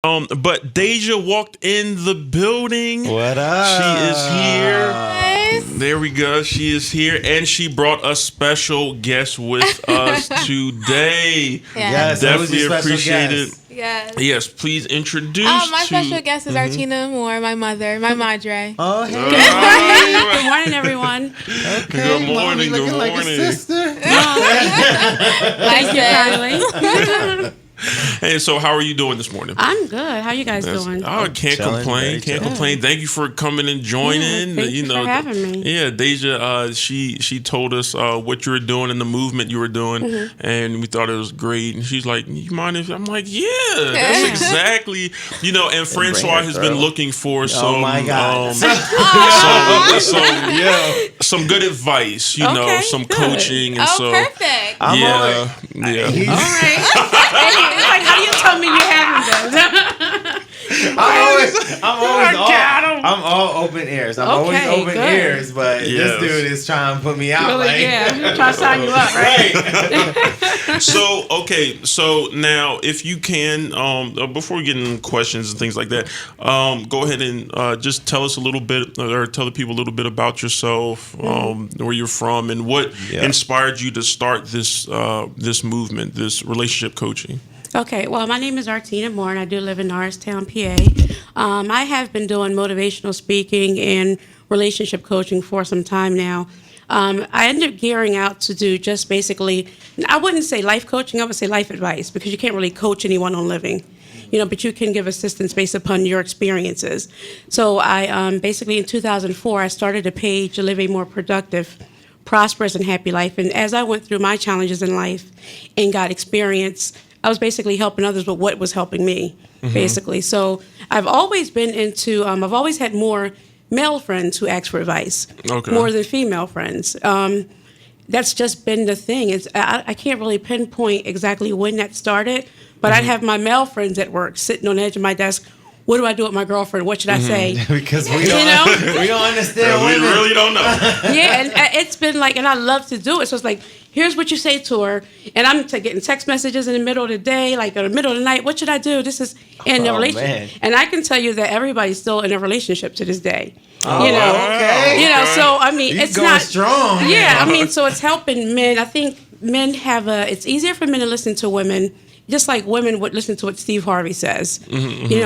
But Deja walked in the building. What up? She is here. Nice. There we go. She is here, and she brought a special guest with us today. Yes, Definitely appreciate it. Yes. Yes, please introduce. My special guest is Artina Moore, my mother, my madre. Oh, hey. Good morning, everyone. Good morning. Mommy Good looking like a morning. sister. Thank you kindly. Hey, so how are you doing this morning? I'm good. How you guys doing? Oh, I can't Chilling, complain. very Can't chilling. complain. Thank you for coming and joining. Thank you for having me. Yeah, Deja, she told us what you were doing and the movement you were doing, and we thought it was great. And she's like, "You mind if?" I'm like, "Yeah, that's exactly." And Francois has been looking for some. my God. Some good advice. Okay, some good. coaching, and so Perfect. I'm yeah. He's- All right. It's like, how do you tell me you haven't been? I'm all open ears. I'm always Okay, open good. ears, but Yes. this dude is trying to put me out. Really, yeah. I'm trying to sign you up, right? So now, if you can, before we get into questions and things like that, go ahead and just tell us a little bit, or tell the people a little bit about yourself, where you're from, and what inspired you to start this movement, this relationship coaching. Okay, well, my name is Artina Moore, and I do live in Norristown, PA. I have been doing motivational speaking and relationship coaching for some time now. I ended up gearing out to do just basically, I wouldn't say life coaching, I would say life advice, because you can't really coach anyone on living, but you can give assistance based upon your experiences. So I basically in 2004, I started a page to live a more productive, prosperous, and happy life. And as I went through my challenges in life and got experience, I was basically helping others with what was helping me, basically. So I've always been into, I've always had more male friends who ask for advice, more than female friends. That's just been the thing. I can't really pinpoint exactly when that started, but I'd have my male friends at work sitting on the edge of my desk. What do I do with my girlfriend? What should I say? Because we don't understand We women. really don't know. Yeah, and it's been like, and I love to do it. So it's like, here's what you say to her, and I'm getting text messages in the middle of the day, like in the middle of the night. What should I do? This is in the relationship, man. and I can tell you that everybody's still in a relationship to this day. Okay. So I mean, You it's going not strong. Yeah, I mean, so it's helping men. I think men it's easier for men to listen to women, just like women would listen to what Steve Harvey says.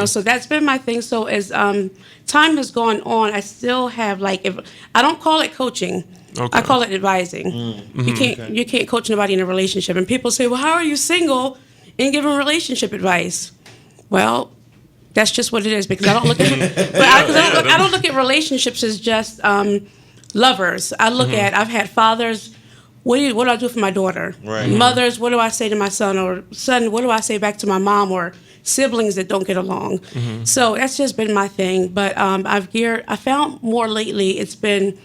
So that's been my thing. So as time has gone on, I still have if I don't call it coaching. Okay. I call it advising. You can't coach nobody in a relationship. And people say, well, how are you single and giving relationship advice? Well, that's just what it is, because I don't look at I don't look at relationships as just lovers. I look at, I've had fathers. What do I do for my daughter? Right. Mothers, what do I say to my son? Or son, what do I say back to my mom? Or siblings that don't get along. So that's just been my thing. But I found more lately it's been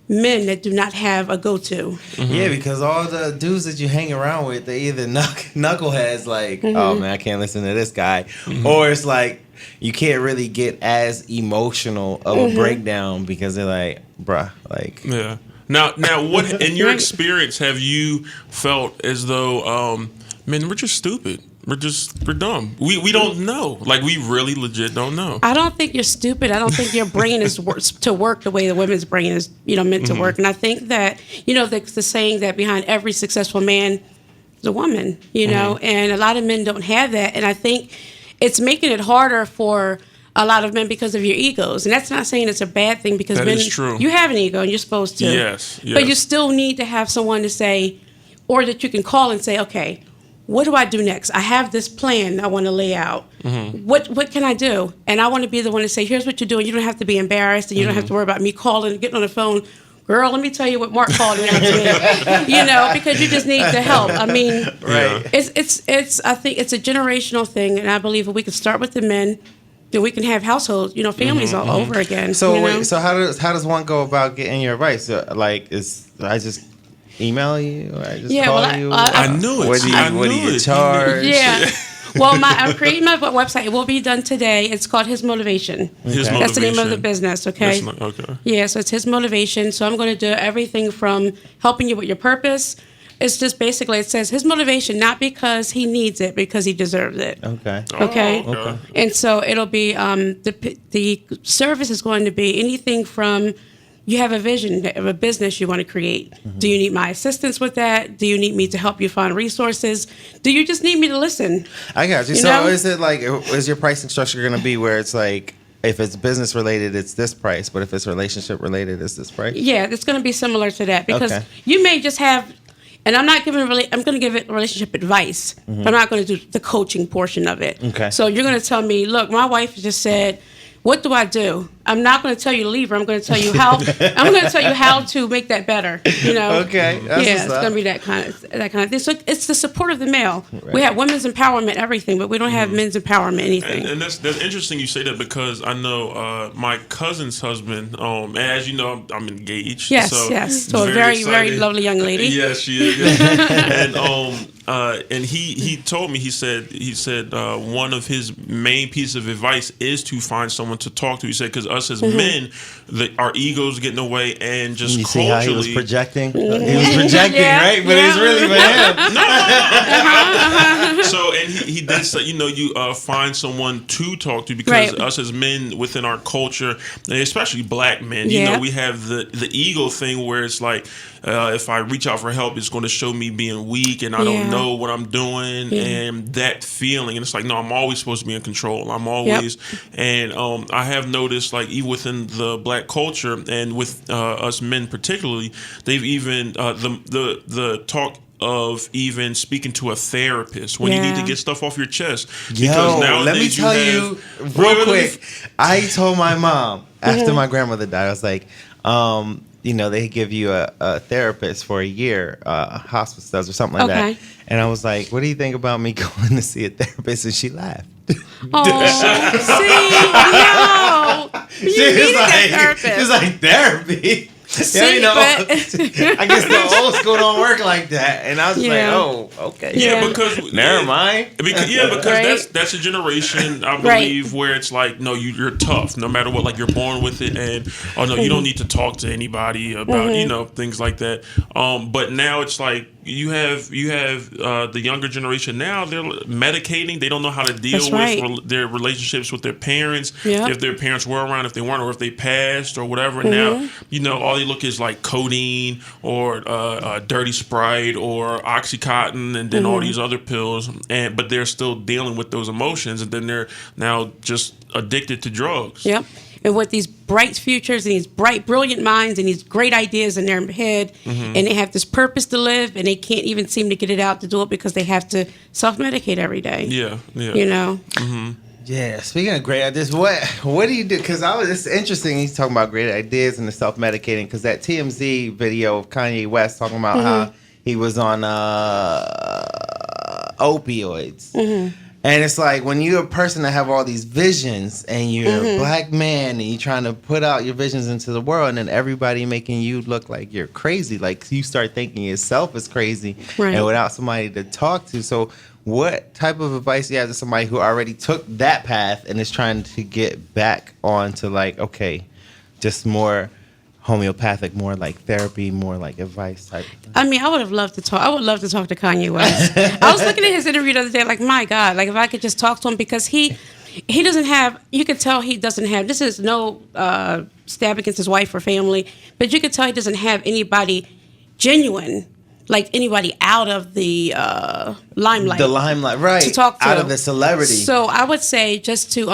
men that do not have a go-to. Yeah, because all the dudes that you hang around with, they either knuckleheads like, oh man, I can't listen to this guy, or it's like you can't really get as emotional of a breakdown because they're like, bruh, like. Yeah. Now, what in your experience have you felt as though, man, we're just stupid. We're dumb. We don't know. Like, we really legit don't know. I don't think you're stupid. I don't think your brain is to work the way the women's brain is, meant to work. And I think that, the saying that behind every successful man is a woman, and a lot of men don't have that. And I think it's making it harder for a lot of men because of your egos. And that's not saying it's a bad thing, because That men, is true. you have an ego and you're supposed to. Yes. But you still need to have someone to say, or that you can call and say, okay, what do I do next? I have this plan I want to lay out. What can I do? And I want to be the one to say, here's what you're doing. You don't have to be embarrassed, and you don't have to worry about me calling and getting on the phone. Girl, let me tell you what Mark called and asked me. Because you just need the help. I mean, Right. it's I think it's a generational thing, and I believe if we can start with the men, then we can have households, families all over again. So wait, so how does one go about getting your advice? I just email you, or I just call you? I knew it. What do you charge? Yeah. Well, I'm creating my website. It will be done today. It's called His Motivation. That's the name of the business, okay? Okay. Yeah, so it's His Motivation. So I'm going to do everything from helping you with your purpose, It's just basically, it says his motivation, not because he needs it, because he deserves it. Okay. Okay. Oh, okay. And so it'll be the service is going to be anything from you have a vision of a business you want to create. Do you need my assistance with that? Do you need me to help you find resources? Do you just need me to listen? I got you. You So know? is it like, is your pricing structure going to be where it's like, if it's business related, it's this price, but if it's relationship related, it's this price? Yeah, it's going to be similar to that because Okay. you may just have, and I'm not giving I'm going to give it relationship advice. But I'm not going to do the coaching portion of it. Okay. So you're going to tell me, look, my wife just said, what do I do? I'm not going to tell you to leave her. I'm going to tell you how. I'm going to tell you how to make that better. You know. Okay, that's yeah, what's it's up. going to be that kind of thing. So it's the support of the male. We have women's empowerment, everything, but we don't have men's empowerment, anything. And that's interesting you say that because I know my cousin's husband, and as you know, I'm engaged. Yes, so yes. So a very, very excited. lovely young lady. Yes, she is. Yeah. And he told me, he said one of his main pieces of advice is to find someone to talk to. He said because us as men, our egos get in the way, and just You see culturally, how he was projecting? He was projecting, Yeah, right? But it's yeah. really for him. So, and he did say, you find someone to talk to because Right. us as men within our culture, and especially black men, Yeah. we have the ego thing where it's like, if I reach out for help, it's going to show me being weak and I don't Yeah. know what I'm doing, and that feeling. And it's like, no, I'm always supposed to be in control. I'm always, and I have noticed, like, even within the black culture and with us men particularly, they've even the talk of even speaking to a therapist when you need to Yeah. get stuff off your chest. Yo, let me nowadays tell have- you real quick. I told my mom after my grandmother died, I was like, they give you a therapist for a year, hospice does or something like Okay. that. And I was like, what do you think about me going to see a therapist? And she laughed. Oh, see, no, you needed that therapist. She's like, therapy? See, I but- guess the old school don't work like that. And I was Yeah. like, oh, okay. Yeah, Yeah. because Never mind. Because Right. that's a generation I Right. believe where it's like, no, you're tough no matter what. Like you're born with it, and oh no, you don't need to talk to anybody about things like that. But now it's like you have the younger generation now. They're medicating. They don't know how to deal That's with right. their relationships with their parents. Yep. If their parents were around, if they weren't, or if they passed, or whatever. Now all they look is like codeine or dirty Sprite or OxyContin, and then all these other pills. But they're still dealing with those emotions, and then they're now just addicted to drugs. Yep. And with these bright futures and these bright, brilliant minds and these great ideas in their head, and they have this purpose to live, and they can't even seem to get it out to do it because they have to self-medicate every day. Yeah. You know? Yeah, speaking of great ideas, what do you do? Because it's interesting. He's talking about great ideas and the self-medicating. Because that TMZ video of Kanye West talking about how he was on opioids, and it's like when you're a person that have all these visions and you're a black man and you're trying to put out your visions into the world, and then everybody making you look like you're crazy. Like you start thinking yourself is crazy, Right. and without somebody to talk to. So what type of advice do you have to somebody who already took that path and is trying to get back onto like, okay, just more homeopathic, more like therapy, more like advice type of thing? I mean, I would love to talk to Kanye West. I was looking at his interview the other day, like, my God, like if I could just talk to him, because he doesn't have, you could tell he doesn't have, this is no stab against his wife or family, but you could tell he doesn't have anybody genuine, like anybody out of the limelight. The limelight, right? To talk to. Out of the celebrity. So I would say just to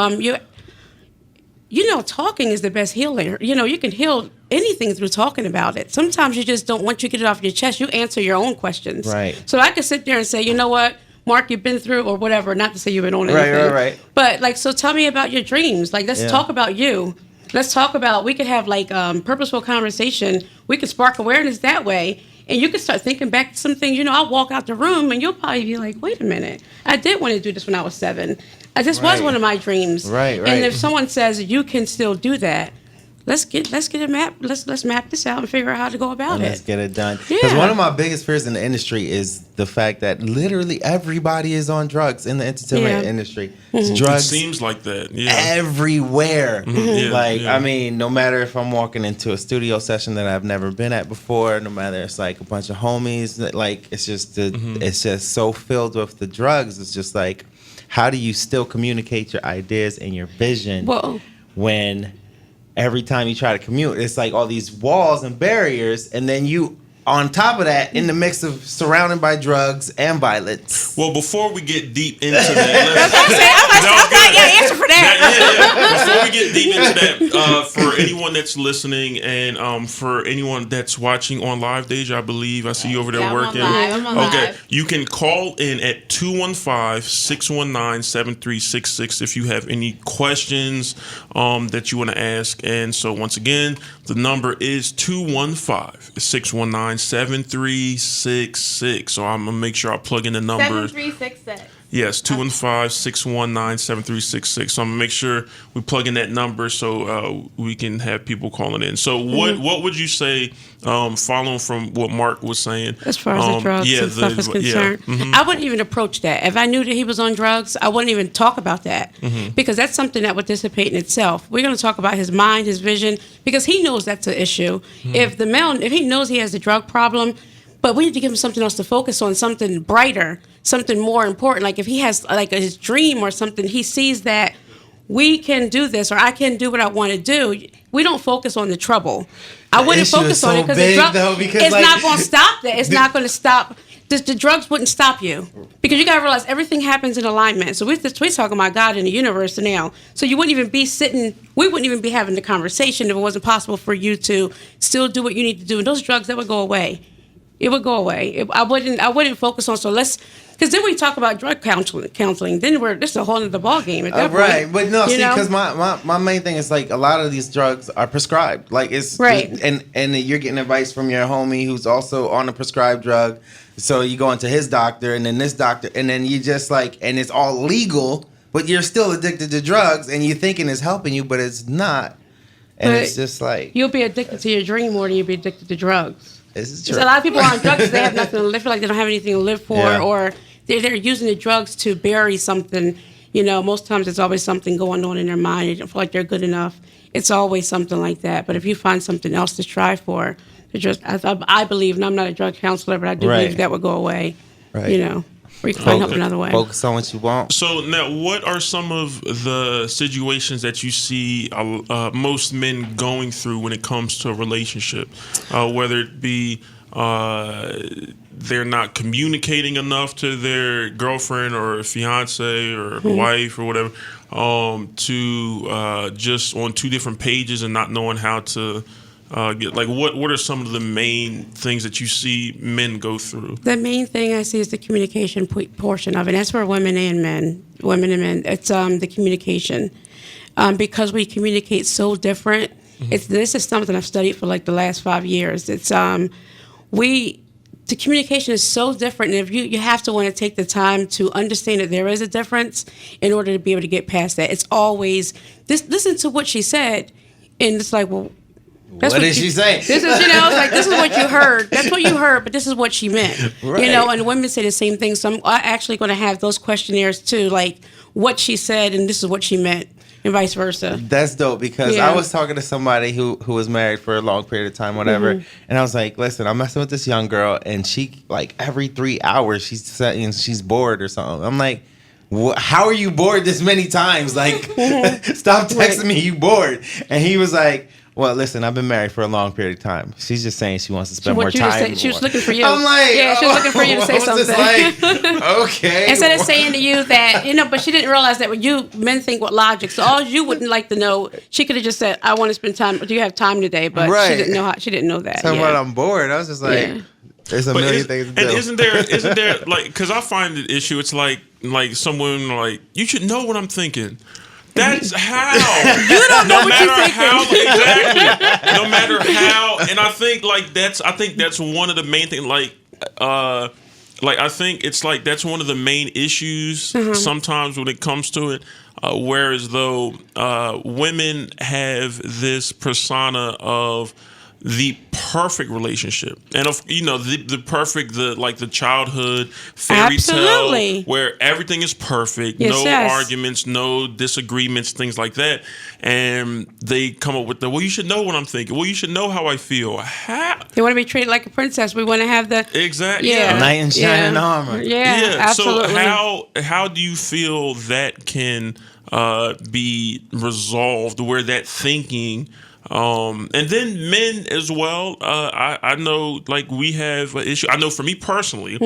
talking is the best healer. You can heal anything through talking about it. Sometimes you just don't, once you get it off your chest, you answer your own questions. Right. So I could sit there and say, you know what, Mark, you've been through, or whatever, not to say you've been on anything. Right. But like, so tell me about your dreams. Like, let's talk about you. Let's talk about, we could have like purposeful conversation. We could spark awareness that way. And you can start thinking back to some things. I'll walk out the room and you'll probably be like, wait a minute. I did want to do this when I was 7. This was Right. one of my dreams. Right. And if someone says you can still do that, let's get a map. Let's map this out and figure out how to go about Let's it. get it done. Because Yeah. one of my biggest fears in the industry is the fact that literally everybody is on drugs in the entertainment Yeah. industry. It's It drugs seems like that. Yeah. everywhere. Yeah, Like, yeah. I mean, no matter if I'm walking into a studio session that I've never been at before, no matter it's like a bunch of homies, that, like, it's just it's just so filled with the drugs. It's just like, how do you still communicate your ideas and your vision Well, when every time you try to commute, it's like all these walls and barriers, and then you, on top of that, in the mix of surrounded by drugs and violence. Well, before we get deep into that, answer for that. Before we get deep into that, for anyone that's listening and for anyone that's watching on Live Deja, I believe I see you over there Yeah, I'm on working. live, I'm on Okay, live. you can call in at 215-619-7366 if you have any questions that you want to ask. And so once again, the number is 215-619-7366. So I'm gonna make sure I plug in the numbers. 7366. Yes, 215-619-7366. So I'm gonna make sure we plug in that number so we can have people calling in. So what would you say, following from what Mark was saying, As far as the drugs and stuff is concerned, I wouldn't even approach that. If I knew that he was on drugs, I wouldn't even talk about that because that's something that would dissipate in itself. We're going to talk about his mind, his vision, because he knows that's an issue. If he knows he has a drug problem, but we need to give him something else to focus on, something brighter, something more important. Like if he has like his dream or something, he sees that we can do this or I can do what I want to do. We don't focus on the trouble. I wouldn't issue focus is on so it because big, the drug, though, because, it's like, not going to stop that. It's not going to stop. The drugs wouldn't stop you because you got to realize everything happens in alignment. So we're talking about God and the universe now. So you wouldn't even be sitting, we wouldn't even be having the conversation if it wasn't possible for you to still do what you need to do. And those drugs, that would go away. It would go away. I wouldn't focus on. So because then we talk about drug counseling. Then this is a whole other ball game at that point. Right, but no, You see, know? because my main thing is like a lot of these drugs are prescribed. Like it's Right. and you're getting advice from your homie who's also on a prescribed drug. So you go into his doctor and then this doctor, and then you just like, and it's all legal, but you're still addicted to drugs, and you're thinking it's helping you, but it's not. And But it's just like, You'll be addicted to your dream more than you'll be addicted to drugs. this is Because true. a lot of people are on drugs, they have nothing to live for, like they don't have anything to live for, Yeah. or they're using the drugs to bury something. You know, most times there's always something going on in their mind. They don't feel like they're good enough. It's always something like that. But if you find something else to strive for, I believe, and I'm not a drug counselor, but I do Right. believe that would go away. Right. You know, or you can find help another way. Focus on what you want. So now, what are some of the situations that you see most men going through when it comes to a relationship, whether it be they're not communicating enough to their girlfriend or fiance or wife or whatever, to just on two different pages and not knowing how to get, like, what are some of the main things that you see men go through? The main thing I see is the communication portion of it. That's for women and men. It's the communication. Because we communicate so different. This is something I've studied for like the last 5 years. The communication is so different, and if you have to want to take the time to understand that there is a difference in order to be able to get past that. It's always listen to what she said, and it's like, well, that's What did she say? This is, it's like, this is what you heard. That's what you heard, but this is what she meant. Right. And women say the same thing. So I'm actually going to have those questionnaires too, like what she said and this is what she meant, and vice versa. That's dope because Yeah. I was talking to somebody who was married for a long period of time, whatever, and I was like, "Listen, I'm messing with this young girl, and she like every 3 hours she's saying she's bored or something." I'm like, "How are you bored this many times? Like, stop texting me, you bored." And he was like, "Well, listen, I've been married for a long period of time. She's just saying she wants to spend more time." She was looking for you. I'm like, yeah, she was looking for you to say I was just something. like, okay. Instead of saying to you that, but she didn't realize that when men think with logic. So all you wouldn't like to know, she could have just said, "I want to spend time. Do you have time today?" But Right. she didn't know that. Talking Yeah. about I'm bored. I was just like, Yeah. there's a But million things to do. and isn't there like, because I find the issue, it's like someone like, you should know what I'm thinking. That's how. You don't know no what you're matter thinking. how, exactly. No matter how, and I think that's one of the main things. Like, like I think it's like that's one of the main issues sometimes when it comes to it. Whereas though women have this persona of the perfect relationship, and of the perfect the childhood fairy Absolutely. tale where everything is perfect, Yes, no yes. arguments, no disagreements, things like that, and they come up with well, you should know what I'm thinking. Well, you should know how I feel. They want to be treated like a princess. We want to have the Exactly. Yeah. Knight in shining armor. Yeah, absolutely. So how do you feel that can be resolved where that thinking and then men as well, I know like we have an issue. I know for me personally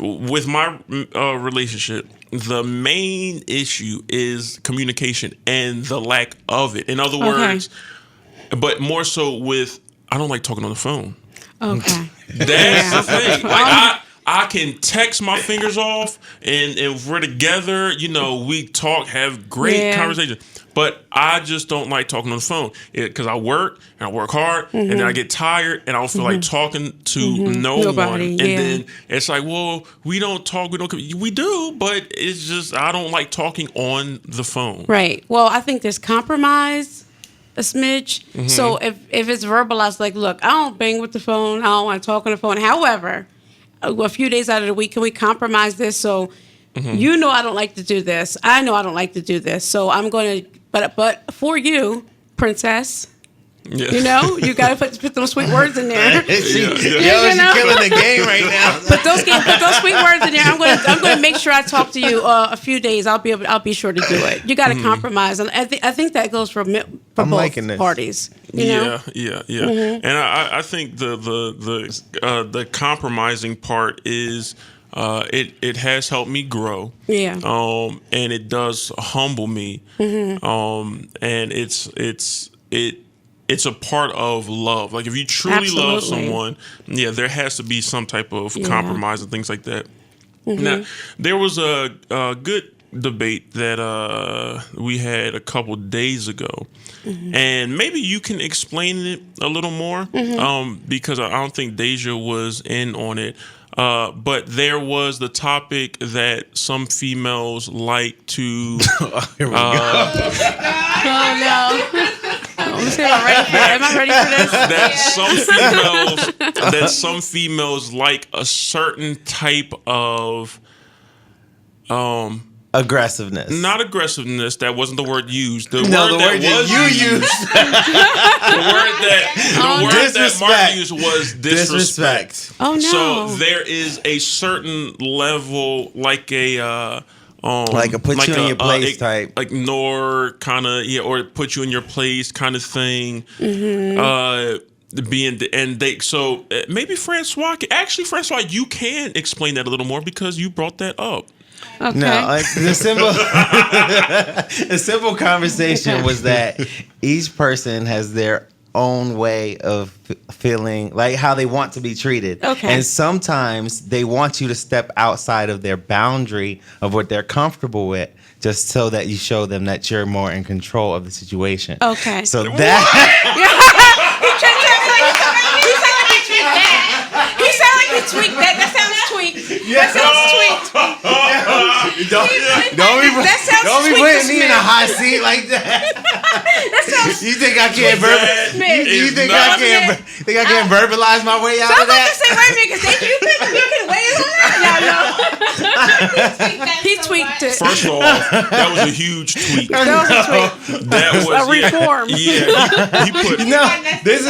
with my relationship, the main issue is communication and the lack of it. In other words, but more so with I don't like talking on the phone. Okay. That's the thing. Like I can text my fingers off, and if we're together, we talk, have great conversation. But I just don't like talking on the phone because I work and I work hard, and then I get tired and I don't feel like talking to no Nobody, one. And then it's like, well, we don't talk, we do, but it's just I don't like talking on the phone. Right. Well, I think there's compromise a smidge. So if it's verbalized, like, look, I don't bang with the phone. I don't want to talk on the phone. However, a few days out of the week, can we compromise this? So I don't like to do this. I know I don't like to do this. So I'm going to, but for you, princess, Yeah. you got to put those sweet words in there. She's You know? killing the game right now. Put those sweet words in there. I'm going to make sure I talk to you a few days. I'll be sure to do it. You got to compromise, and I think that goes for I'm both liking this. parties. You know? Yeah. And I think the compromising part is it has helped me grow. Yeah. And it does humble me. And it's a part of love. Like if you truly love Absolutely. someone, there has to be some type of compromise and things like that. Now, there was a good debate that we had a couple days ago, and maybe you can explain it a little more because I don't think Deja was in on it. But there was the topic that some females like to. Here we go. Oh no. Let me see if I'm ready for it. Am I ready for this? That some females like a certain type of Aggressiveness. not aggressiveness. That wasn't the word used. The the word word that was you used. used. The word that Mark used was disrespect. Disrespect. Oh no. So there is a certain level, like a Like a put you in your place type. like nor kind of or put you in your place kind of thing. Maybe Francois. Francois, you can explain that a little more because you brought that up. Okay. No, like the simple conversation was that each person has their own way of feeling, like how they want to be treated. Okay. And sometimes they want you to step outside of their boundary of what they're comfortable with, just so that you show them that you're more in control of the situation. Okay. So that He sounded like he tweaked that. That sounds tweaked. That sounds tweaked. don't be sweet putting to me in a Smith. hot seat like that. That sounds. You think I can't Smith. you think not- I can't verbalize my way out So I'm of about that? to say, wait a minute, because you can weigh in on that. He tweaked it. First of all, that was a huge tweet. That was a tweak. That was A reform. He put No, this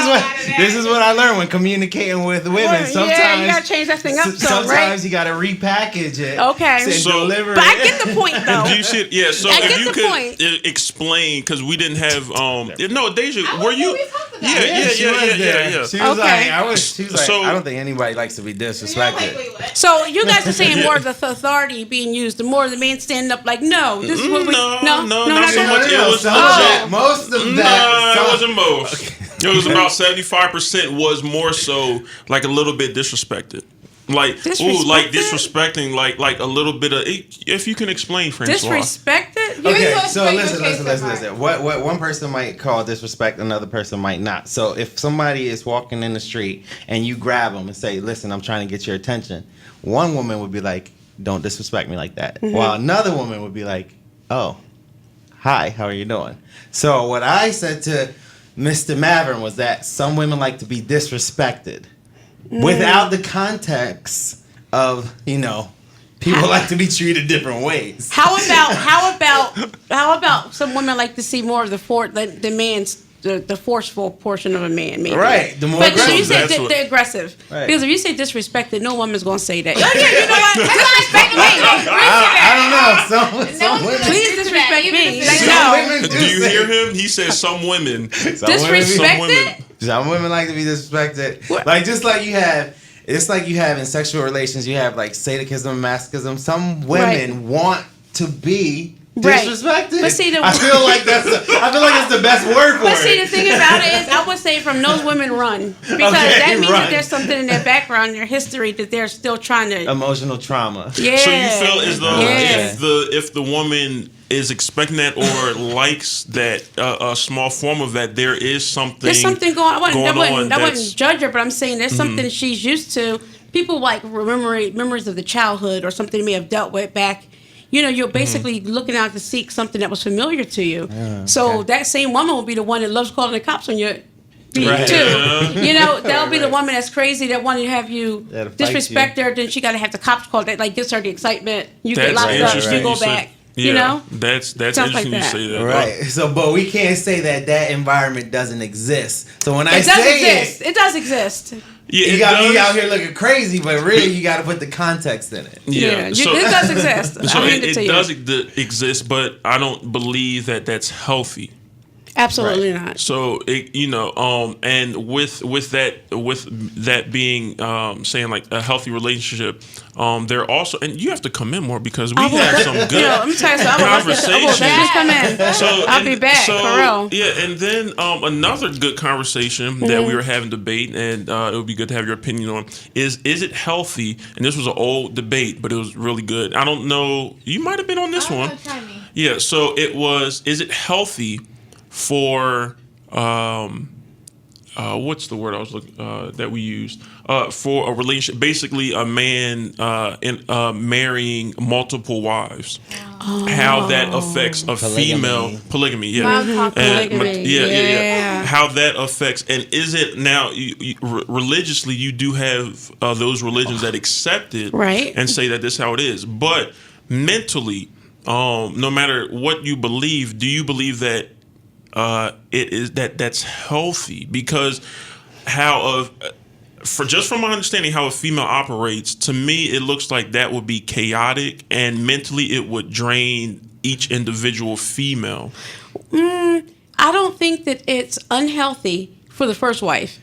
is what I learned when communicating with women. Sometimes Yeah, you gotta change that thing up some, sometimes right? you gotta repackage it. Okay. And So- deliver But I it. get the point, though. Do you see it? Yeah. So I if get you the could point. explain, because we didn't have no Deja. Were you? we talked about Yeah, it. she was there. yeah. She was Okay. she was like, So- I don't think anybody likes to be disrespected. So you guys are saying more of the authority being used, the more the man standing up like, no, this is what we No, not not so good? much. It was Some legit. of it, most of No, that. it wasn't most. It was about 75% was more so like a little bit disrespected. Like Disrespected? disrespecting, like a little bit of. If you can explain, Francois. Disrespected? Okay, You're so supposed to listen, make a case listen. What one person might call disrespect, another person might not. So if somebody is walking in the street and you grab them and say, "Listen, I'm trying to get your attention," one woman would be like, "Don't disrespect me like that," while another woman would be like, "Oh, hi, how are you doing?" So what I said to Mr. Maverick was that some women like to be disrespected without the context of, people like to be treated different ways. How about some women like to see more of the man's the forceful portion of a man, maybe. Right. The more but aggressive. you say That's what- they're aggressive. Right. Because if you say disrespected, no woman's gonna say that. Oh yeah, you know what? Disrespect me. I don't know. Some women. Please disrespect me. Like, Some no. women Do you say- hear him? He says some women. Some women- Some women. Some women like to be disrespected. What? Like just like you have, it's like you have in sexual relations. You have like sadism, masochism. Some women want to be Right. disrespected. But see, I feel like that's the best word for But it. see, the thing about it is, I would say from those women run because Okay, that means run. that there's something in their background, their history that they're still trying to. Emotional trauma. Yeah. So you feel as though Yeah. if the woman is expecting that or likes that a small form of that, there is something. There's something going on. I wouldn't that's- judge her, but I'm saying there's something she's used to. People like memories of the childhood or something they may have dealt with back. You're basically looking out to seek something that was familiar to you. So that same woman will be the one that loves calling the cops on you. Right. Too. That'll be the woman that's crazy that wanted to have you That'll fight disrespect her. Then she got to have the cops called. That like gives her the excitement. You That's get locked up, interesting you go you say- back. Yeah, that's Stuff like interesting you that. say that. Right. So, but we can't say that environment doesn't exist. So when I It does say exist. It does exist. Yeah, you it got me does. out here looking crazy, but really you got to put the context in it. Yeah, so, it does exist. so I hand it it to you. does exist, but I don't believe that that's healthy. Absolutely not. So and with that being saying like a healthy relationship, there also, and you have to come in more because we have some good Let me tell you something. conversations. Just come in. So I'll be back, for real. Yeah, and then another good conversation that we were having debate, and it would be good to have your opinion on is it healthy? And this was an old debate, but it was really good. I don't know. You might have been on this one. Try me. Yeah. So it was. Is it healthy for what's the word I was looking that we used for a relationship? Basically, a man marrying multiple wives. How that affects a female polygamy? Yeah, Mom talk And- polygamy. yeah. Yeah. How that affects, and is it now religiously? You do have those religions that accept it, Right. and say that this is how it is. But mentally, no matter what you believe, do you believe that it is that's healthy? Because from my understanding how a female operates, to me it looks like that would be chaotic, and mentally it would drain each individual female. I don't think that it's unhealthy for the first wife.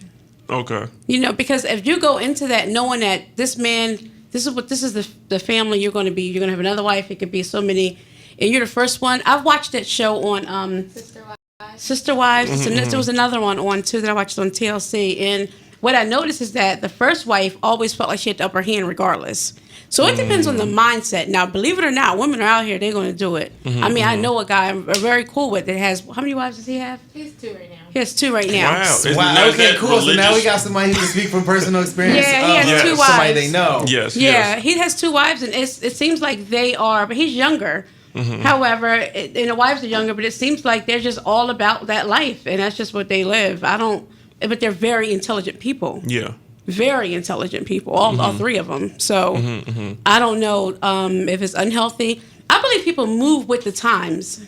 Okay. Because if you go into that knowing that this man, this is the family you're going to be. You're going to have another wife. It could be so many, and you're the first one. I've watched that show on Sister Wives. And there was another one on too that I watched on TLC. And what I noticed is that the first wife always felt like she had the upper hand regardless. So it depends on the mindset. Now, believe it or not, women are out here, they're going to do it. I mean, I know a guy I'm very cool with that has, how many wives does he have? He's 2 right now. He has 2 right now. Wow. Wow. Is Okay. that Cool. So now we religious? got somebody who can speak from personal experience. Yeah, he has of 2 Somebody wives. they know. Yes. Yeah, Yes. he has 2 wives, and it seems like they are, but he's younger. However, and the wives are younger, but it seems like they're just all about that life, and that's just what they live. But they're very intelligent people. Yeah. Very intelligent people, all 3 of them. So I don't know if it's unhealthy. I believe people move with the times.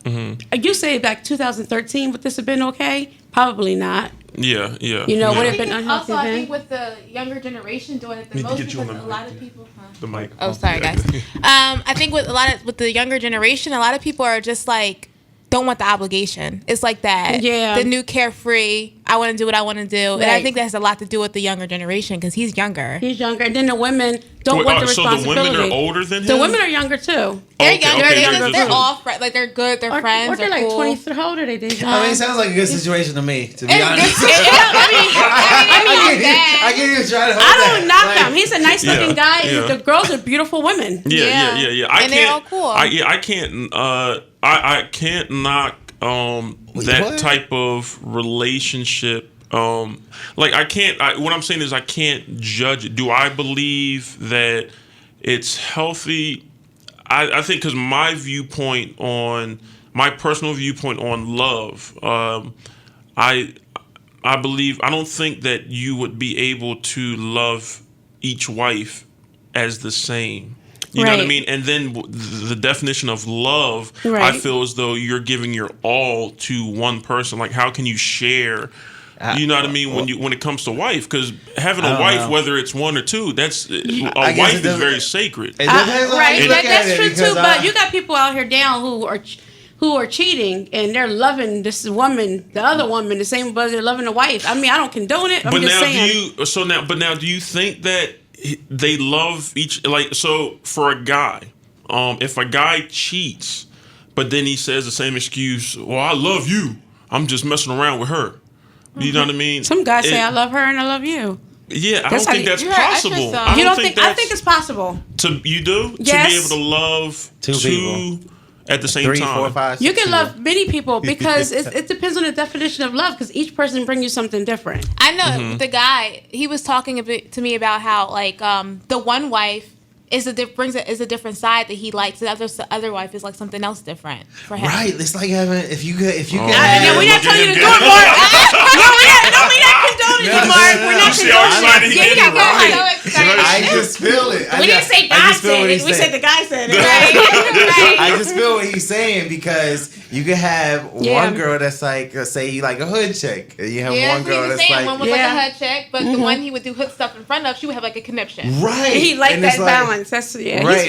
You say back 2013, would this have been okay? Probably not. Yeah. Yeah. You know, yeah. would I it have been think unhealthy also, I then? think with the younger generation doing it the Need to most, get you on because the a lot mic, of people. The mic. Oh, sorry, guys. I think with the younger generation, a lot of people are just like don't want the obligation. It's like that. Yeah. The new carefree. I want to do what I want to do, and I Right. think that has a lot to do with the younger generation because he's younger. He's younger, and then the women don't Wait, want the so the responsibility. women are older than him? The women are younger too. They're Okay, younger. okay, they're just- all like they're good. They're friends. Or they're they're like cool. 23. How old are they? Deja? I mean, it sounds like a good situation to me, to be It's- honest. I can't even try to hold I don't knock Like, him. He's a nice looking Yeah, guy. yeah. The girls are beautiful women. Yeah. I And they're all can't. cool. I can't. I can't knock that what? type of relationship Like I can't. What I'm saying is I can't judge it. Do I believe that it's healthy? I think because my personal viewpoint on love, I believe I don't think that you would be able to love each wife as the same. You know what I Right. mean? And then the definition of love, I Right. feel as though you're giving your all to one person. Like, how can you share? You know what I mean? When it comes to wife, because having a don't wife, know. whether it's one or two, that's I a guess wife it is doesn't- very sacred. It depends on how you Right, look at that's it, true because too. But you got people out here down who are cheating and they're loving this woman, the other woman, the same as they're loving the wife. I mean, I don't condone it. I'm But just now, saying. do you think that they love each? Like, so for a guy, if a guy cheats, but then he says the same excuse, "Well, I love you. I'm just messing around with her." You know what I mean? Some guys say, It- "I love her and I love you." Yeah, I That's don't how think you- that's You're right, I possible. think so. I You don't think think? I that's think it's possible. you do to Yes. be able to love Two people. at the same 3, time. 4, 5, You 6 can people. love many people because it depends on the definition of love. Because each person brings you something different. I know the guy. He was talking a bit to me about how like the one wife is a different side that he likes. The other wife is like something else different for him. Right, it's like having if you could Oh. And then we're not telling you to do it, Mark. No, we're not condoning it, Mark. We're not You see how excited condoning he it. getting, Yeah, right? so excited. I just feel it. We didn't say God said it. We said the guy said it. Right. I just feel what he's saying because you could have Yeah. one girl that's like, say you like a hood chick. And you have Yeah, one that's what he girl was that's saying. One like, was Yeah. like a hood chick, but the one he would do hood stuff in front of, she would have like a conniption. right. He liked And that it's like- balance. That's Right, he's-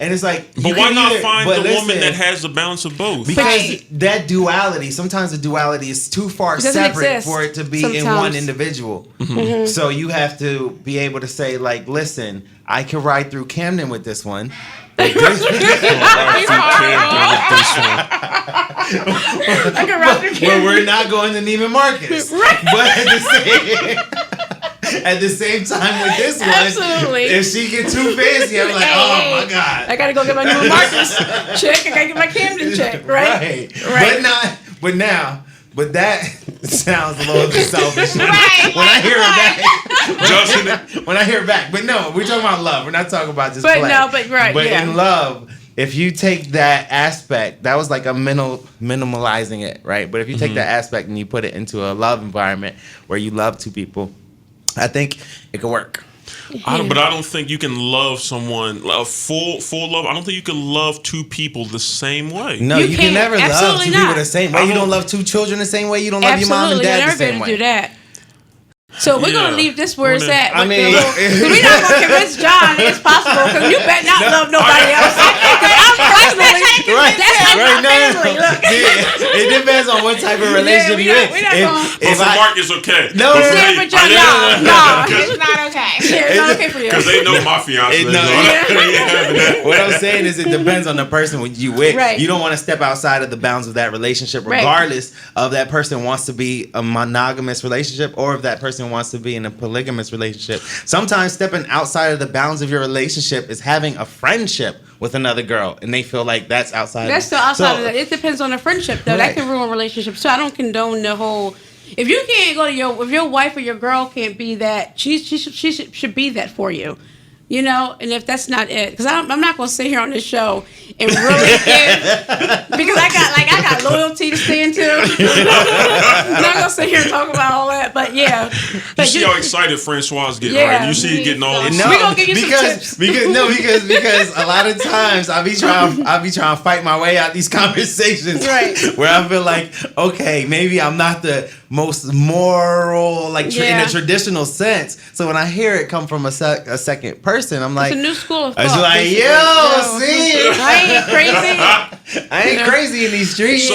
and it's like, But you why can not either- find but the woman listen, that has the balance of both? because Right. that duality, sometimes the duality is too far It doesn't separate exist for it to be in sometimes. one individual. So you have to be able to say, like, listen, I can ride through Camden with this one. But this- I can rock the well, we're not going to Neiman Marcus. But at the same time with this one, Absolutely. if she get too fancy, I'm like, oh my God. I gotta go get my new Marcus check. I gotta get my Camden check. Right. But that sounds a little bit selfish when Right, I like, hear it back. Justin, When I hear it back. But no, we're talking about love. We're not talking about just But play. no, but right, But yeah. in love, if you take that aspect, that was like a minimalizing it, right? But if you take that aspect and you put it into a love environment where you love two people, I think it could work. but I don't think you can love someone full love. I don't think you can love two people the same way. No, You you can can't. never love Absolutely two people not. the same way. You don't love two children the same way. You don't love your mom and Absolutely, dad you'll the never be same able to way. do that. So we're gonna Yeah. leave this where it's at. I mean- we're not gonna convince John it's possible because you bet not love nobody else. 'Cause I'm personally, Right, that's like right, my family. Look. It depends on what type of relationship we you're not- in. we not gonna- But for Mark, it's okay. No, But no, for no, me, but John, I- no. It's not okay. Yeah, it's not okay for you. Because they know my fiance. No, So what I'm saying is it depends on the person you with. Right. You don't want to step outside of the bounds of that relationship, Right. regardless of that person wants to be a monogamous relationship or if that person wants to be in a polygamous relationship. Sometimes stepping outside of the bounds of your relationship is having a friendship with another girl, and they feel like that's outside. That's still outside of that. It depends on the friendship, though. Right. That can ruin relationships. So I don't condone the whole. If you can't go to if your wife or your girl can't be that, she should be that for you. You know, and if that's not it, because I'm not going to sit here on this show and really give, because I got loyalty to stand to. I'm not going to sit here and talk about all that, but yeah. you But see how excited Francois is getting, Yeah. right? You see he getting all this. No, We gonna give you some tips. because a lot of times I be trying to fight my way out these conversations, Right. Where I feel like, okay, maybe I'm not the most moral, like in Yeah. a traditional sense. So when I hear it come from a second person, I'm like, it's a new school of I thought. was like, basically. yo, see, I ain't crazy. I ain't crazy in these streets.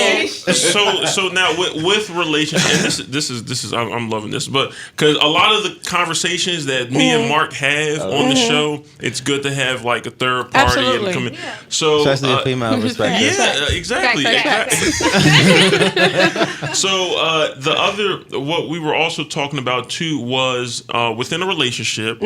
So now with relationships, and this is I'm loving this, but because a lot of the conversations that me and Mark have on the show, it's good to have like a third party Absolutely. and come in. So Especially a female perspective. yeah, exactly. So what we were also talking about too was within a relationship,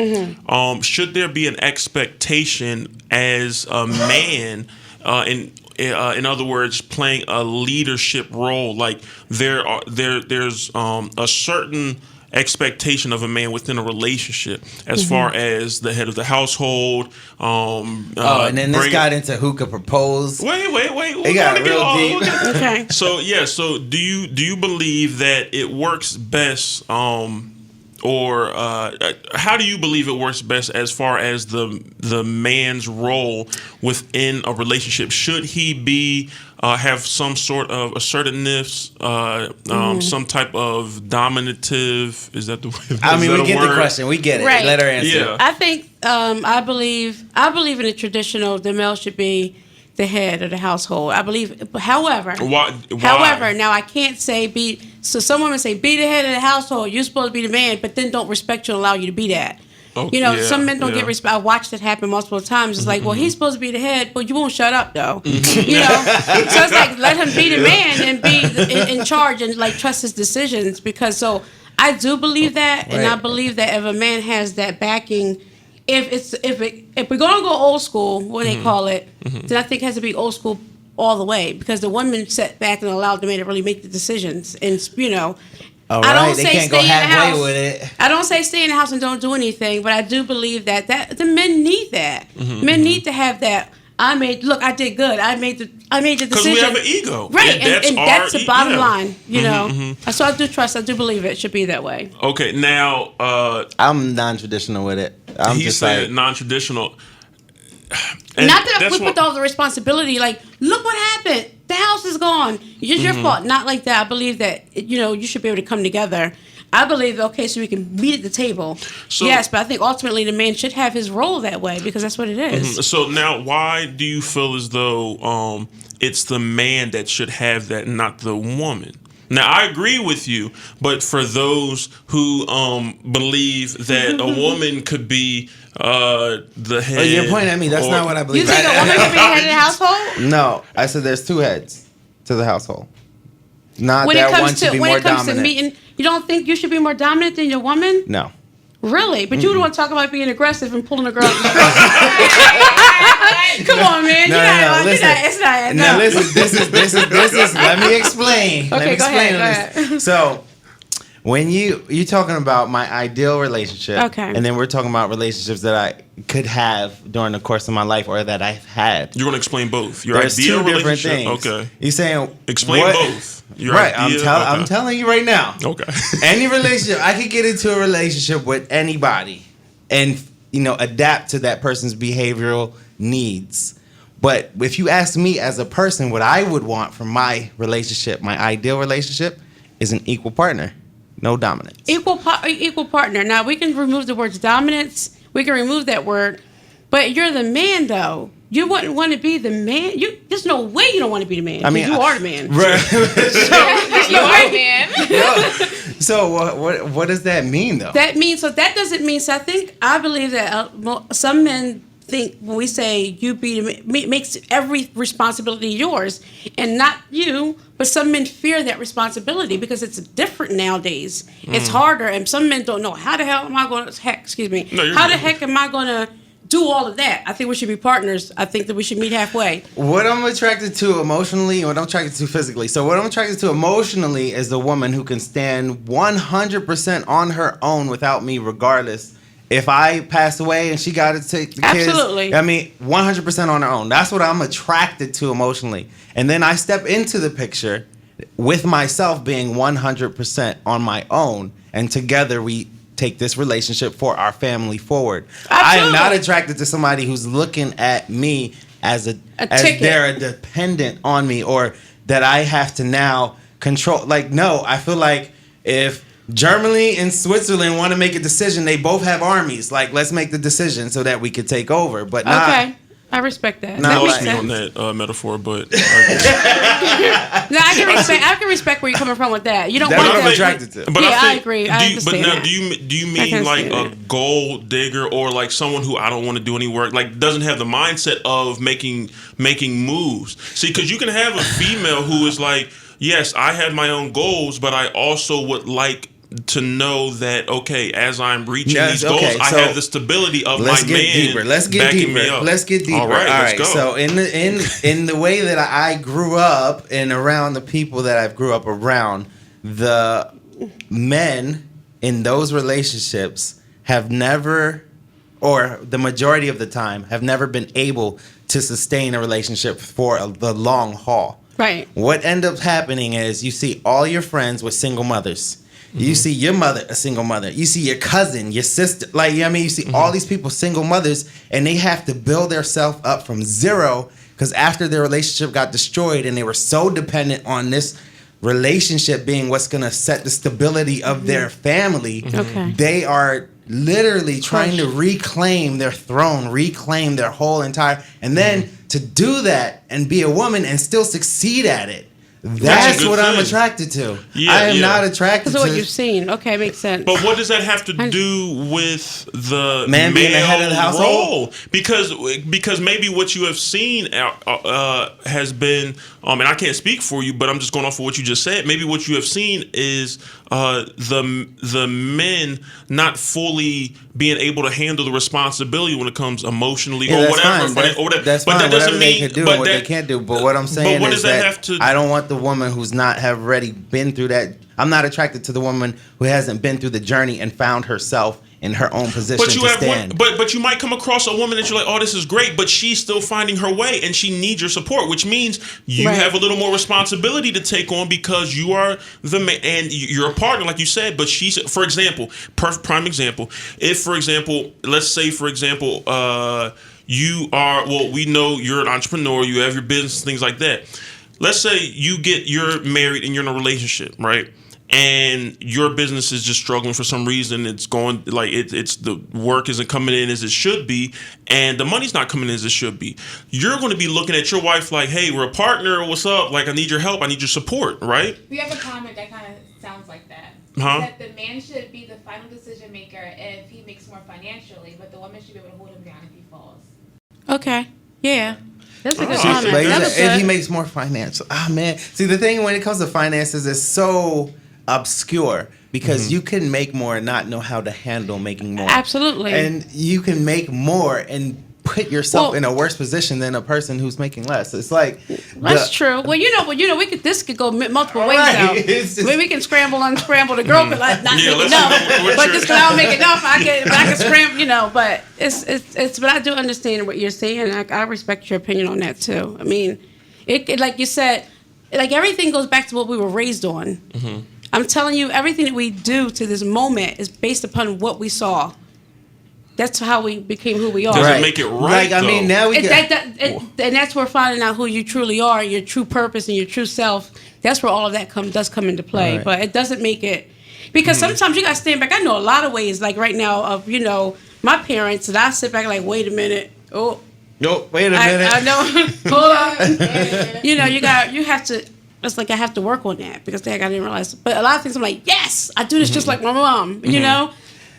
should there be an expectation as a man in other words, playing a leadership role. Like there's a certain expectation of a man within a relationship as far as the head of the household. And then this got into who could propose. Wait. It got real deep. Okay. So do you believe that it works best, or how do you believe it works best as far as the man's role within a relationship? Should he be have some sort of assertiveness, some type of dominative? Is that the way? I mean, we get the question. We get it. Right. Let her answer. Yeah. I think I believe in the traditional. The male should be the head of the household. I believe. However, Why? however, now I can't say be. So some women say be the head of the household. You're supposed to be the man, but then don't respect you and allow you to be that. Oh, You know, yeah, some men don't yeah. get respect. I watched it happen multiple times. It's like, well, he's supposed to be the head, but you won't shut up though. You know, so it's like let him be the man and be in charge and like trust his decisions. Because so I do believe that, and I Right. believe that if a man has that backing, if we're gonna go old school, what they call it, then I think it has to be old school all the way because the women sat back and allowed the man to really make the decisions, and you know. All I right, don't they say can't go stay in the halfway house. with it. I don't say stay in the house and don't do anything, but I do believe that the men need that. Men need to have that. I did good. I made the decision. Because we have an ego, right? And that's the bottom yeah. line, you know. So I do believe it should be that way. Okay, now I'm non-traditional with it. I'm he just said like, non-traditional. And Not that that's we put all the responsibility. Like, look what happened. The house is gone. It's your fault. Not like that. I believe that you should be able to come together. I believe okay, so we can meet at the table. So- yes, but I think ultimately the man should have his role that way because that's what it is. So now, why do you feel as though it's the man that should have that, not the woman? Now, I agree with you, but for those who believe that a woman could be the head, oh, you're pointing at me. That's or- not what I believe. You think a woman can be the head of the household? No, I said there's two heads to the household. Not When that it one comes should to be when more it comes dominant. to meeting, you don't think you should be more dominant than your woman? No. Really? But you don't want to talk about being aggressive and pulling a girl. Come on, man. It's not. Now listen, this is. Let me explain. Okay, go ahead, go this. So, when you're talking about my ideal relationship, Okay. and then we're talking about relationships that I could have during the course of my life or that I've had. You're going to explain both. Your There's ideal two different relationship. things. Okay. You're saying Explain what- both. Your right. idea, I'm okay. telling you right now. Okay. Any relationship, I could get into a relationship with anybody and adapt to that person's behavioral needs. But if you ask me as a person, what I would want from my relationship, my ideal relationship, is an equal partner, no dominance. Equal partner. Now we can remove the words dominance. We can remove that word, but you're the man though. You wouldn't want to be the man. There's no way you don't want to be the man. I mean, you are the man. Right. You're right, man. So what does that mean though? That doesn't mean. So I believe that some men think when we say you be the man, makes every responsibility yours and not you. But some men fear that responsibility because it's different nowadays. It's harder, and some men don't know how the hell am I going to Excuse me. No, you're How the good. heck am I going to do all of that? I think we should be partners. I think that we should meet halfway. What I'm attracted to emotionally and what I'm attracted to physically. So what I'm attracted to emotionally is the woman who can stand 100% on her own without me regardless. If I pass away and she got to take the kids. Absolutely. I mean, 100% on her own. That's what I'm attracted to emotionally. And then I step into the picture with myself being 100% on my own. And together we take this relationship for our family forward. I am not Absolutely. attracted to somebody who's looking at me as A as ticket. they're a dependent on me or that I have to now control. Like, no, I feel like if Germany and Switzerland want to make a decision, they both have armies. Like, let's make the decision so that we could take over. But not. Okay. I respect that. No, That Lost makes me on sense. that metaphor, but No, I can respect where you're coming from with that. You don't That's want what I'm that. attracted to. But Yeah, I think, agree. I But understand now, that. do you mean can like understand a that. gold digger or like someone who I don't want to do any work, like doesn't have the mindset of making moves? See, because you can have a female who is like, yes, I have my own goals, but I also would like to know that, okay, as I'm reaching Yes, these goals, okay, I so have the stability of my Let's get man deeper. Let's get backing me deeper. up. Let's get deeper. All right, let's go. So in the way that I grew up and around the people that I've grew up around, the men in those relationships have never, or the majority of the time, have never been able to sustain a relationship for the long haul. Right. What ends up happening is you see all your friends with single mothers. You see your mother, a single mother. You see your cousin, your sister. Like, you know what I mean? You see all these people, single mothers, and they have to build themselves up from zero because after their relationship got destroyed and they were so dependent on this relationship being what's going to set the stability of their family, Okay. they are literally trying to reclaim their throne, reclaim their whole entire, and then to do that and be a woman and still succeed at it. That's good what I'm thing. attracted to. Yeah, I am yeah. not attracted Because of to what you've seen. Okay, makes sense. But what does that have to do with the Man being the head of the male household? role? Because maybe what you have seen has been, and I can't speak for you, but I'm just going off of what you just said. Maybe what you have seen is the men not fully being able to handle the responsibility when it comes emotionally or that's whatever. fine. Or whatever. That's but fine. that doesn't Whatever they mean can do but and what that, they can't do. But what I'm saying what is does that that have to- I don't want the woman who's not have already been through that. I'm not attracted to the woman who hasn't been through the journey and found herself in her own position But you to have stand. but you might come across a woman that you're like, oh, this is great, but she's still finding her way and she needs your support, which means you Right. have a little more responsibility to take on because you are the man and you're a partner, like you said. But she's, for example, prime example. If, for example, let's say, for example, you are, well, we know you're an entrepreneur, you have your business, things like that. Let's say you're married and you're in a relationship, right? And your business is just struggling for some reason. It's going like it's the work isn't coming in as it should be, and the money's not coming in as it should be. You're going to be looking at your wife like, "Hey, we're a partner. What's up? Like, I need your help. I need your support." Right? We have a comment that kind of sounds like that. Huh? That the man should be the final decision maker if he makes more financially, but the woman should be able to hold him down if he falls. Okay. Yeah. That's a good Oh. comment. But That was if he good. makes more financial, man. See, the thing when it comes to finances is so obscure because you can make more and not know how to handle making more. Absolutely. And you can make more and put yourself Well- in a worse position than a person who's making less. It's like That's true. Well, this could go multiple ways Right. now. It's just- We can scramble, unscramble. The girl could like not Yeah, make let's enough, see what but you're- just because I don't make enough, I can scramble. But it's. But I do understand what you're saying. I respect your opinion on that too. I mean, it like you said, like everything goes back to what we were raised on. Mm-hmm. I'm telling you, everything that we do to this moment is based upon what we saw. That's how we became who we are. Doesn't make it right, Like I mean, though. now we get. And that's where finding out who you truly are, your true purpose, and your true self. That's where all of that does come into play. Right. But it doesn't make it because sometimes you got to stand back. I know a lot of ways. Like right now, of my parents, and I sit back like, wait a minute, Nope. Wait a minute. I know, hold on. You have to. It's like I have to work on that because I didn't realize. But a lot of things I'm like, yes, I do this just like my mom. You know.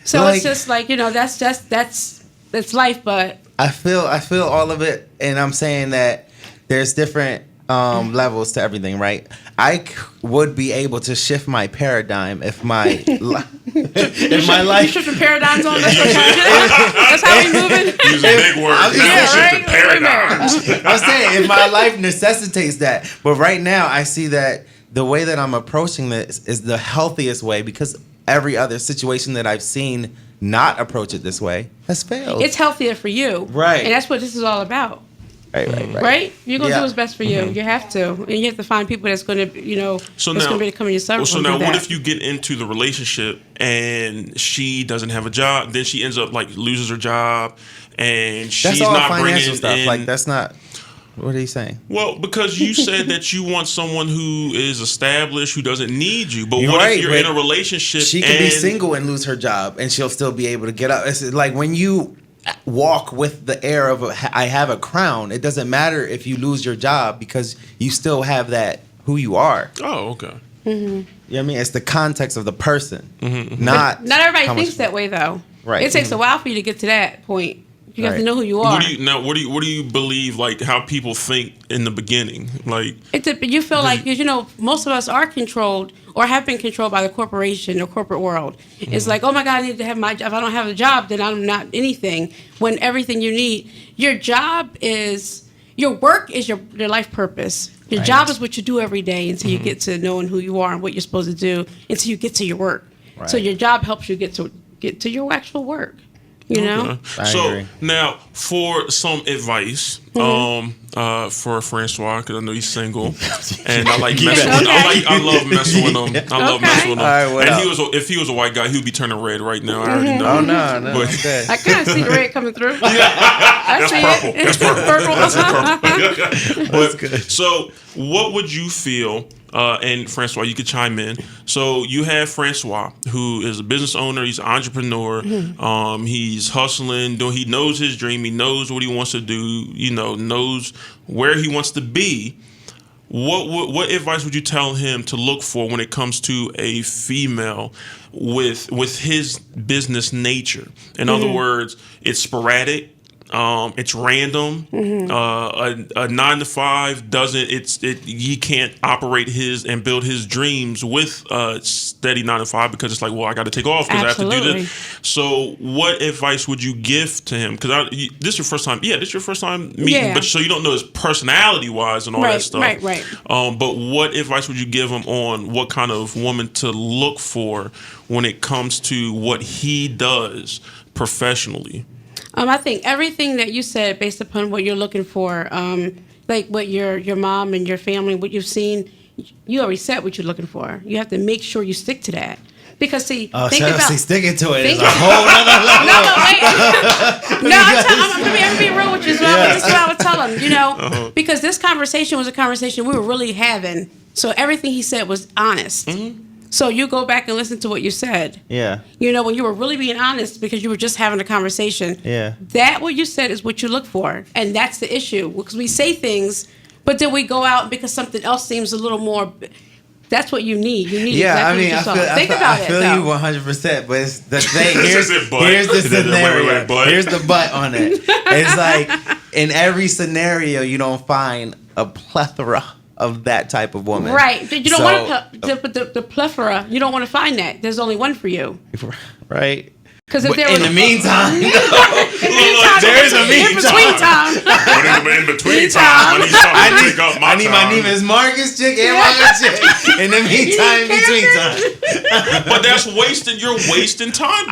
So Like- it's just like that's life, but I feel all of it, and I'm saying that there's different levels to everything, right? I would be able to shift my paradigm if my if my you life. shift your paradigms on. That's, that's how we moving. Use a big word. I'm just Now saying, shift the paradigms. I'm saying if my life necessitates that, but right now I see that the way that I'm approaching this is the healthiest way because every other situation that I've seen not approach it this way has failed. It's healthier for you, Right. And that's what this is all about, right. right? You're gonna Yeah. do what's best for you. You have to, and you have to find people that's gonna, So that's now, gonna be coming your circle. so and now, do what that. if you get into the relationship and she doesn't have a job? Then she ends up like loses her job, and she's That's all not financial bringing stuff. in. Like that's not. What are you saying? Well, because you said that you want someone who is established, who doesn't need you. But You're what right, if you're but in a relationship? She can be single and lose her job, and she'll still be able to get up. It's like when you walk with the air of I have a crown. It doesn't matter if you lose your job because you still have that who you are. Oh, okay. You know what I mean? It's the context of the person, Mm-hmm, not Not everybody how much- thinks that way though. Right. It takes a while for you to get to that point You have to Right. know who you are. What do you believe? Like how people think in the beginning? Like You feel like, most of us are controlled or have been controlled by the corporation or corporate world. It's like, oh my God, I need to have my job. If I don't have a job, then I'm not anything. When everything you need, your work is your life purpose. Your job is what you do every day until you get to knowing who you are and what you're supposed to do until you get to your work. So Right. your job helps you get to your actual work. You know? I so agree. now for some advice, for Francois, because I know he's single, and I like messing with him. I love messing with him. I love messing with him. All right, what and up? if he was a white guy, he would be turning red right now. I already know. Oh no, But- I'm good. I kind of see the red coming through. I That's see purple. it. That's purple. Purple. But, so, what would you feel? And Francois, you could chime in. So you have Francois, who is a business owner. He's an entrepreneur. He's hustling. He knows his dream. He knows what he wants to do. Knows where he wants to be. What advice would you tell him to look for when it comes to a female with his business nature? In other words, it's sporadic. It's random. A 9 to 5 doesn't. He can't operate his and build his dreams with a steady 9 to 5 because it's like, well, I got to take off because I have to do Absolutely. this. So, what advice would you give to him? Because this is your first time. Yeah, this is your first time meeting. Yeah. But so you don't know his personality wise and all that Right, stuff. right. But what advice would you give him on what kind of woman to look for when it comes to what he does professionally? I think everything that you said, based upon what you're looking for, like what your mom and your family, what you've seen, you already said what you're looking for. You have to make sure you stick to that. Because think about sticking to it is think a whole nother level. No, I'm being real with you. This is what I would tell him, because this conversation was a conversation we were really having. So everything he said was honest. So you go back and listen to what you said. Yeah. When you were really being honest because you were just having a conversation. Yeah. That what you said is what you look for. And that's the issue. Because we say things, but then we go out because something else seems a little more. That's what you need. You need Yeah, exactly I what you mean, saw. Think about I it, feel though. you 100%, but it's the thing. Is it but? Here's the Wait, scenario. but? Here's the but on it. It's like in every scenario, you don't find a plethora of that type of woman. Right. You don't want the plethora. You don't want to find that. There's only one for you. Right. Because if But there in was the meantime, there is a in between time. But in between time, I need to I need my Neiman's Marcus chick and my chick. In the meantime, in between time. But that's wasting. You're wasting time.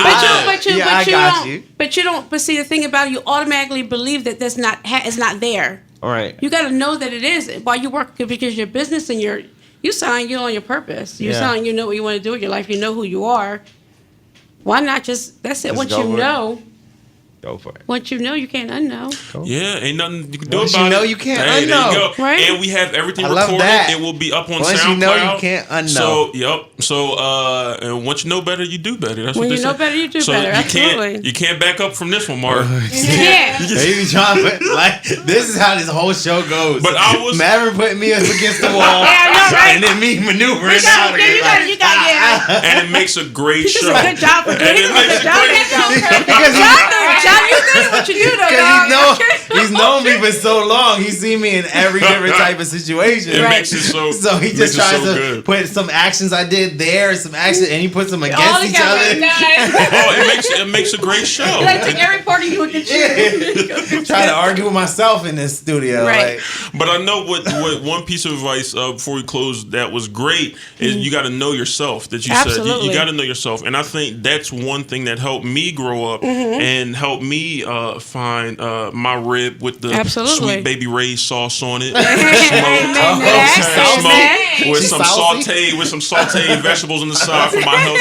But you don't. But see, the thing about it, you automatically believe that that's not is not there. All right. You got to know that it is while you work because your business and you sound on your purpose. You sound you know what you want to do with your life. You know who you are. Why not just that's it? Once go you for it. know. Go for it. Once you know, you can't unknow. Yeah, ain't nothing you can do Once about you know, it. you can't Hey, there unknow. you go. Right? And we have everything I love recorded. that. It will be up on Once SoundCloud. you know, you can't unknow. So, yep. So, and once you know better, you do better. That's When what you they know say. better, you do so better. You Absolutely. can't back up from this one, Mark. Yeah. They be trying to, like, this is how this whole show goes. But I was- Maverick putting me up against the wall. Yeah, I know, right? And then me maneuvering You got out it. of it. You got it. And it makes a great He show. does a good job for doing And it. it makes a great show. Because John, you good at what you do, though, Because dog. he's known me for so long. He's seen me in every different type of situation. It Right. makes it so. So he makes just it tries so to good. put some actions I did there, some action, and he puts them All against each together. other. Nice. Oh, it makes a great show. Like take every part of you and contribute. Try to argue with myself in this studio. Right. Like, But I know what one piece of advice before we close that was great is you got to know yourself. That you said Absolutely. you got to know yourself, and I think that's one thing that helped me grow up and helped me find my rib with the Absolutely. sweet baby Ray's sauce on it, Amen to that. smoke Amen. with She's some saucy. sauteed vegetables on the side for my health.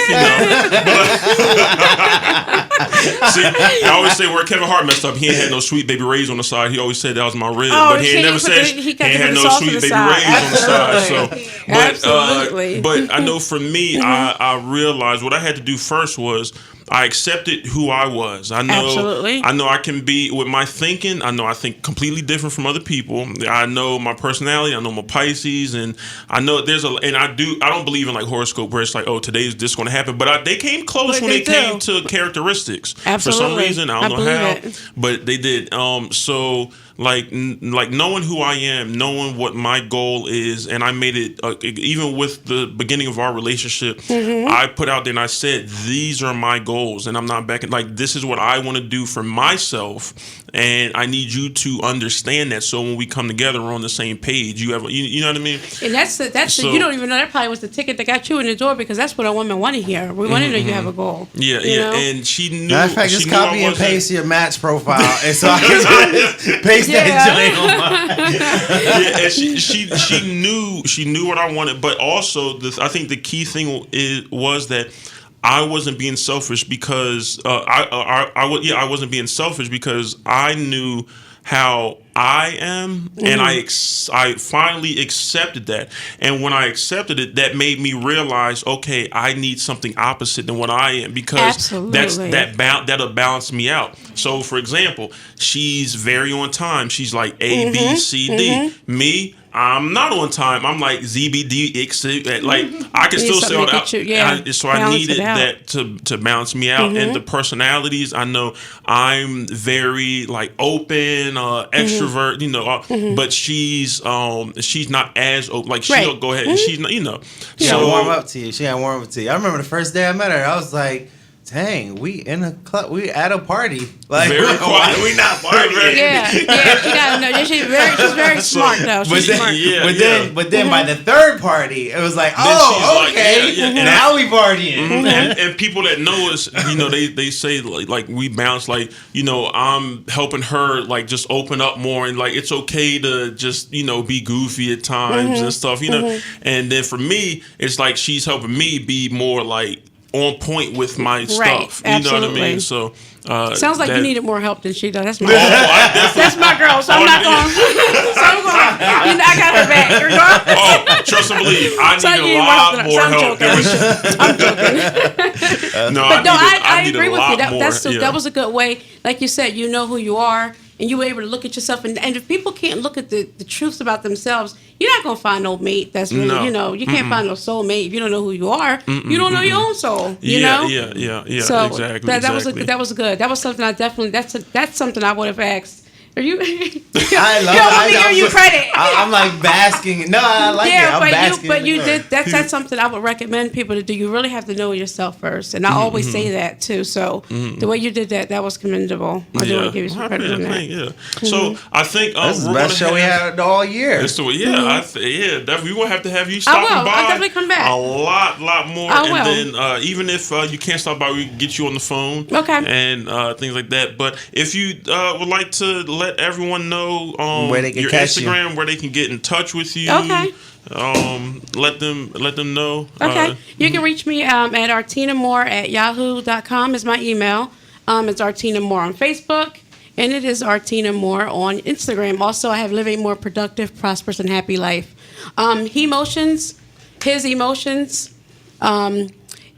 See, I always say where Kevin Hart messed up, he ain't had no sweet baby Ray's on the side. He always said that was my rib, Oh, but he ain't see, never he put said the- he he got ain't to had put no the sauce sweet on the baby side. Ray's on the side. So, Absolutely. but I know for me, I realized what I had to do first was I accepted who I was. I know Absolutely. I know I can be with my thinking. I know I think completely different from other people. I know my personality. I know my Pisces, and I know I don't believe in like horoscope where it's like, oh, today's this going to happen. But they came close But when they it came do. to characteristics. For some Absolutely. reason, I I don't know how, believe it. but they did. So like knowing who I am, knowing what my goal is, and I made it even with the beginning of our relationship. Mm-hmm. I put out there and I said, these are my goals, and I'm not backing. Like, this is what I want to do for myself, and I need you to understand that. So when we come together, we're on the same page. You know what I mean? And that's So- you don't even know, that probably was the ticket that got you in the door, because that's what a woman want to hear. We want to know you have a goal. Yeah, you know? And she knew. Matter of fact, she just knew I copy and wasn't- paste your match profile, and so I can just paste that joint on my. Yeah, and she knew what I wanted, but also I think the key thing was that I wasn't being selfish because I wasn't being selfish because I knew how I am, and I finally accepted that. And when I accepted it, that made me realize, okay, I need something opposite than what I am, because Absolutely. that'll balance me out. So, for example, she's very on time. She's like A, B, C, D. Me, I'm not on time. I'm like ZBD, X, like I can You need still say all something to that. get you- So I balance needed it out. that to balance me out. And the personalities, I know I'm very like open, extrovert, but she's not as open. Like she'll Right. go ahead and she's not, She So gotta warm up to you. She gotta warm up to you. I remember the first day I met her, I was like, dang, we in a club, we at a party. Like, Very why quiet. we not partying? Yeah, she got to know. She's very smart though. But She's then, smart. Yeah, but then by the third party, it was like, Then she's like, okay, yeah, and now we partying. and people that know us, they say like we bounce, like I'm helping her like just open up more, and like it's okay to just be goofy at times and stuff, And then for me, it's like she's helping me be more like on point with my stuff. You know what I mean? absolutely. So Sounds like that- you needed more help than she does. That's my Oh, I definitely. that's my girl. So I'm not going. So I'm going. I got her back. You're going. Oh, trust and believe. I So need you a lot more I'm help. joking. I'm joking. No, But no, I needed agree a with lot you. That, more. that's that was a good way. Like you said, you know who you are, and you were able to look at yourself. And if people can't look at the truths about themselves, you're not gonna find no mate that's really, No. you can't find no soulmate if you don't know who you are. You don't know your own soul. You know. Yeah. So exactly. that was exactly. that was good. That was something I definitely. That's something I would have asked. Are you? I love you it. don't want me to give you credit. I'm like basking. No, I like it. Yeah, I'm basking. but you in the did. That's something I would recommend people to do. You really have to know yourself first, and I always say that too. So the way you did that was commendable. I do want to give you some credit on that. Yeah. So I think This is the we're best gonna show we have- had all year. It's the, yeah, definitely. We will have to have you stopping will. by. I'll definitely come back. A lot more. I and will. then even if you can't stop by, we can get you on the phone. Okay. And things like that. But if you would like to let everyone know Where they can your catch you. Instagram, where they can get in touch with you. Okay. Let them know. Okay. You can reach me at artinamore@yahoo.com is my email. It's Artina Moore on Facebook, and it is Artina Moore on Instagram. Also, I have Live a More Productive, Prosperous, and Happy Life. His emotions.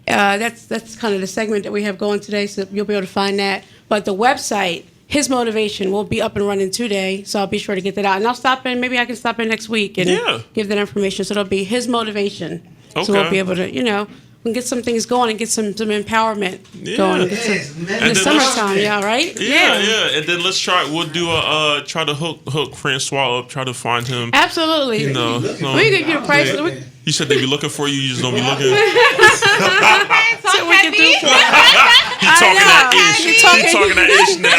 That's kind of the segment that we have going today, so you'll be able to find that. But the website, His Motivation, will be up and running today, so I'll be sure to get that out. And I'll stop in, maybe I can stop in next week and give that information. So it'll be His Motivation. So we'll Okay. be able to, we can get some things going and get some empowerment going. And get some, Yes, man. in the And then summertime, yeah, right? Yeah. And then let's try. We'll do try to hook Francois up. Try to find him. Absolutely. No. We can get a price. You said they be looking for you. You just don't be looking. So we can do He talking that ish. He talking that ish now.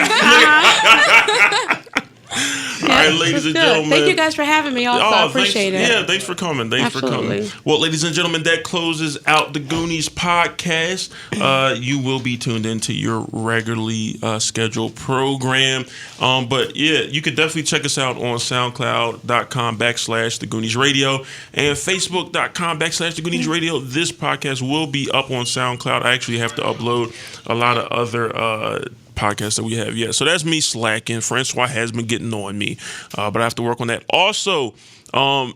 All right, ladies and Good. gentlemen. Thank you guys for having me. Also, I appreciate it. Yeah, thanks for coming. Thanks for Absolutely. coming. Well, ladies and gentlemen, that closes out the Goonies podcast. You will be tuned into your regularly scheduled program. But yeah, you can definitely check us out on SoundCloud.com/The Goonies Radio and Facebook.com/The Goonies Radio. This podcast will be up on SoundCloud. I actually have to upload a lot of other podcast that we have. Yeah, so that's me slacking. Francois has been getting on me, but I have to work on that. Also,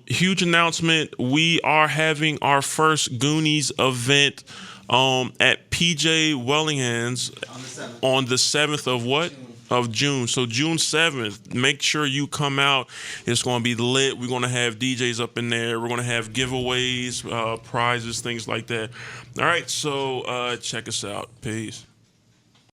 huge announcement: we are having our first Goonies event at PJ Wellingham's on the 7th of what? Of June. So June 7th, make sure you come out. It's going to be lit. We're going to have DJs up in there. We're going to have giveaways, prizes, things like that. All right, so check us out. Peace.